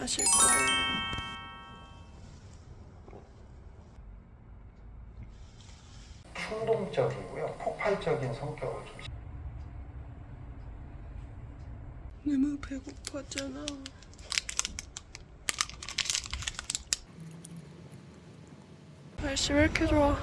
하실 거예요. 충동적이고요. 폭발적인 성격을 좀. 너무 배고팠잖아. 날씨 왜 이렇게 좋아?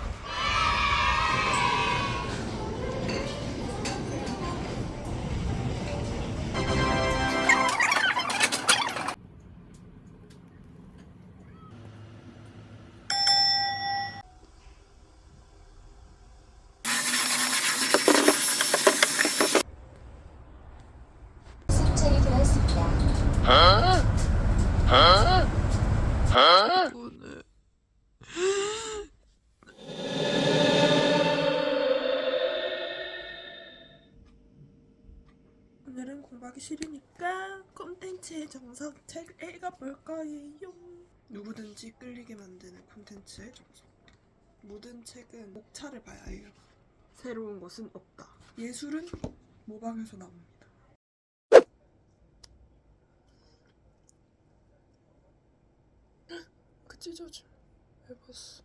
수출이 되었습니다. 오늘은 공부하기 싫으니까 콘텐츠의 정석 책 읽어볼 거예요. 누구든지 끌리게 만드는 콘텐츠의 정석. 모든 책은 목차를 봐야 해요. 새로운 것은 없다. 예술은 모방에서 나옵니다. 그 찢어짐 해봤어.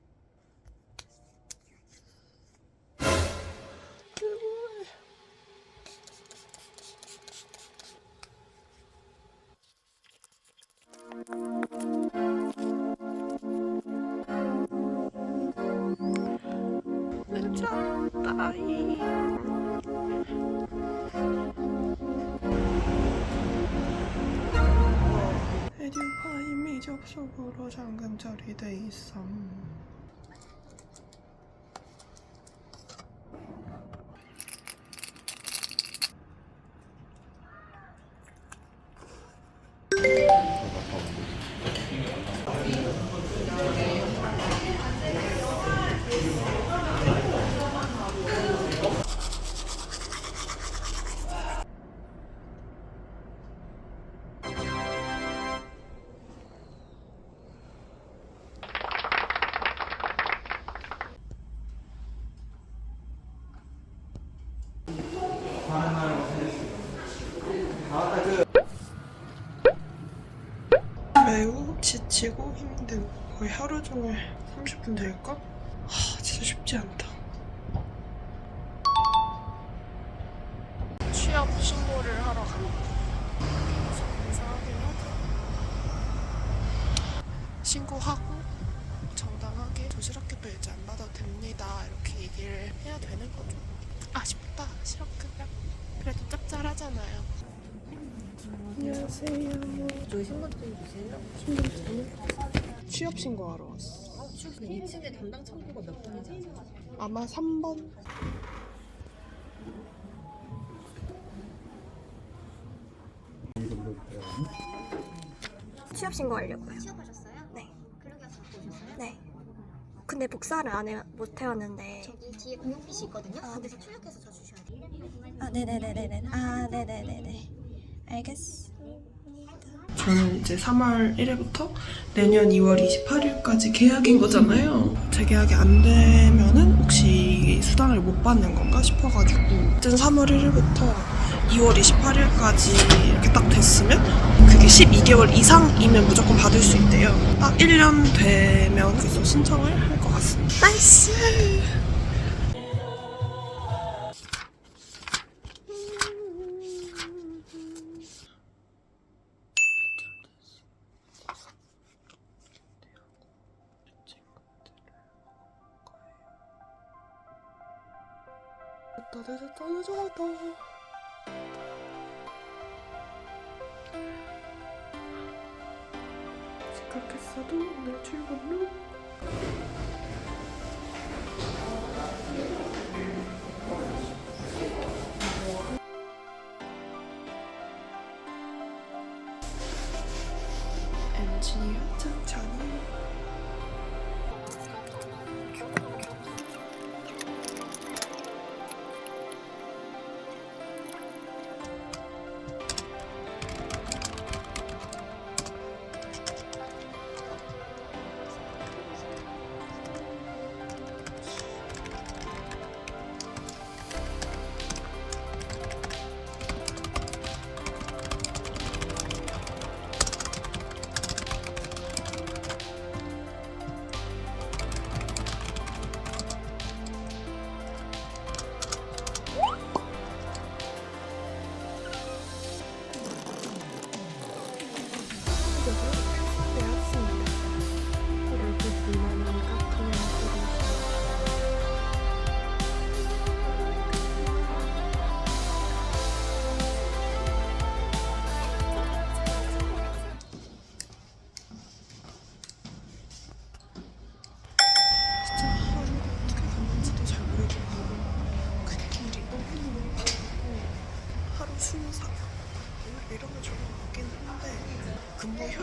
그거에 늦었다이. 에듀파 이미 접속으로 잠금 처리돼 있어. 매우 지치고 힘들고 거의 하루 종일 30분 될까? 진짜 쉽지 않다. 취업 신고를 하러 갑니다. 이상하게요. 신고하고 정당하게 도시락급여 이제 안 받아도 됩니다 이렇게 얘기를 해야 되는 거죠. 아쉽다. 실업급여 그래도 짭짤하잖아요. 안녕하세요. 저희 신분증 주세요. 취업 신고하러 왔어. 2층에 담당 창구가 몇 번인지 아세요? 아마 3번. 취업 신고하려고요. 취업하셨어요? 네. 근로계약서 갖고 오셨어요? 네. 근데 복사를 못 해왔는데. 저기 뒤에 공용피시 있거든요? 아, 거기서 출력해서 저 주셔야 돼요. 아, 네네네네네. 아, 네네네네. 알겠어. 저는 이제 3월 1일부터 내년 2월 28일까지 계약인 거잖아요. 재계약이 안 되면은 혹시 수당을 못 받는 건가 싶어가지고 어쨌든 3월 1일부터 2월 28일까지 이렇게 딱 됐으면 그게 12개월 이상이면 무조건 받을 수 있대요. 딱 1년 되면 그래서 신청을 할 것 같습니다. 나이스! 늦었다. 생각했어도 오늘 출근로 엔지니어 천천히.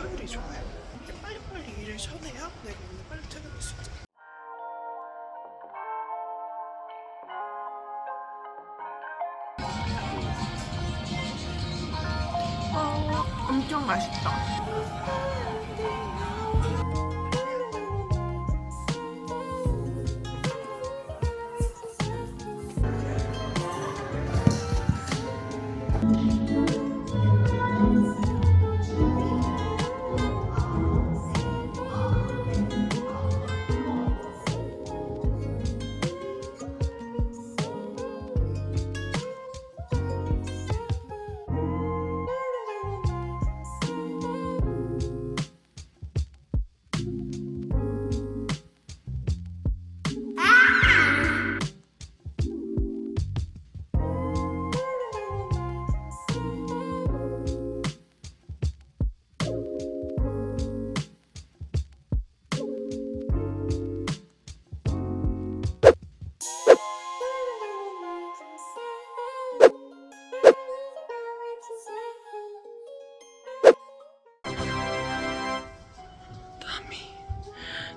효율이 좋아요. 이렇게 빨리빨리 일을 쳐내야 내가 오늘 빨리 퇴근할 수 있잖아. 엄청 맛있다.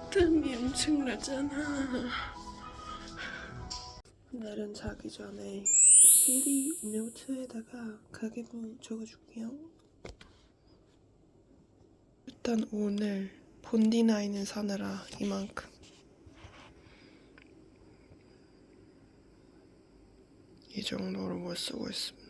땀이 엄청나잖아. 오늘은 자기 전에 시리 노트에다가 가계부 적어줄게요. 일단 오늘 본디나인을 사느라 이만큼. 이 정도로 못 쓰고 있습니다.